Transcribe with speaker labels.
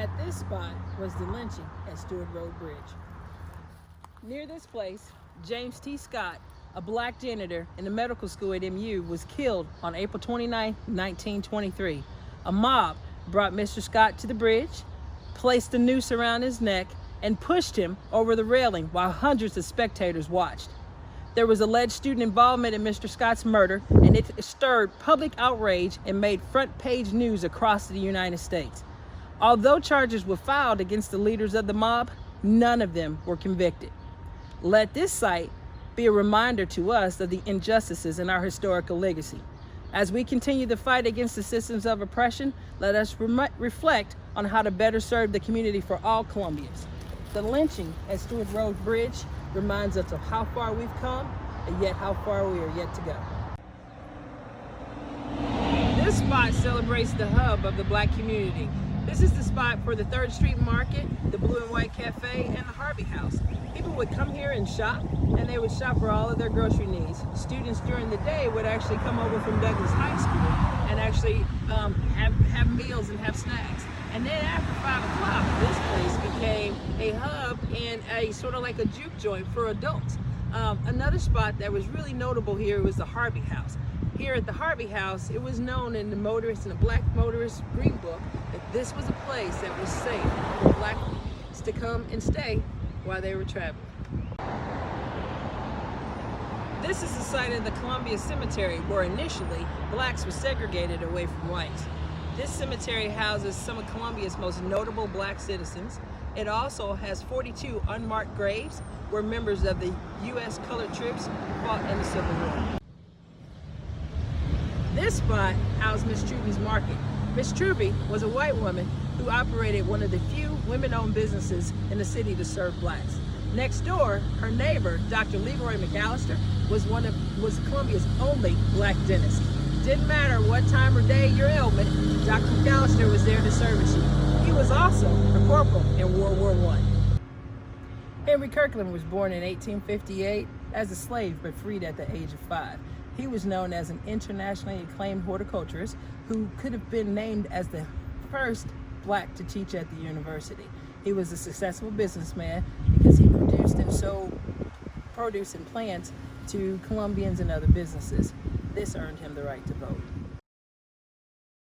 Speaker 1: At this spot was the lynching at Stewart Road Bridge. Near this place, James T. Scott, a black janitor in the medical school at MU, was killed on April 29, 1923. A mob brought Mr. Scott to the bridge, placed a noose around his neck, and pushed him over the railing while hundreds of spectators watched. There was alleged student involvement in Mr. Scott's murder, and it stirred public outrage and made front-page news across the United States. Although charges were filed against the leaders of the mob, none of them were convicted. Let this site be a reminder to us of the injustices in our historical legacy. As we continue the fight against the systems of oppression, let us reflect on how to better serve the community for all Columbians. The lynching at Stewart Road Bridge reminds us of how far we've come and yet how far we are yet to go. This spot celebrates the hub of the black community. This is the spot for the 3rd Street Market, the Blue and White Cafe, and the Harvey House. People would come here and shop, and they would shop for all of their grocery needs. Students during the day would actually come over from Douglas High School and actually have meals and have snacks. And then after 5 o'clock, this place became a hub and a sort of like a juke joint for adults. Another spot that was really notable here was the Harvey House. Here at the Harvey House, it was known in the Black Motorist Green Book that this was a place that was safe for black folks to come and stay while they were traveling. This is the site of the Columbia Cemetery, where initially blacks were segregated away from whites. This cemetery houses some of Columbia's most notable black citizens. It also has 42 unmarked graves where members of the U.S. colored troops fought in the Civil War. This spot housed Miss Truby's Market. Miss Truby was a white woman who operated one of the few women-owned businesses in the city to serve blacks. Next door, her neighbor, Dr. Leroy McAllister, was Columbia's only black dentist. Didn't matter what time of day your ailment, Dr. McAllister was there to service you. He was also a corporal in World War I. Henry Kirkland was born in 1858 as a slave but freed at the age of 5. He was known as an internationally acclaimed horticulturist who could have been named as the first black to teach at the university. He was a successful businessman because he produced and sold produce and plants to Columbians and other businesses. This earned him the right to vote.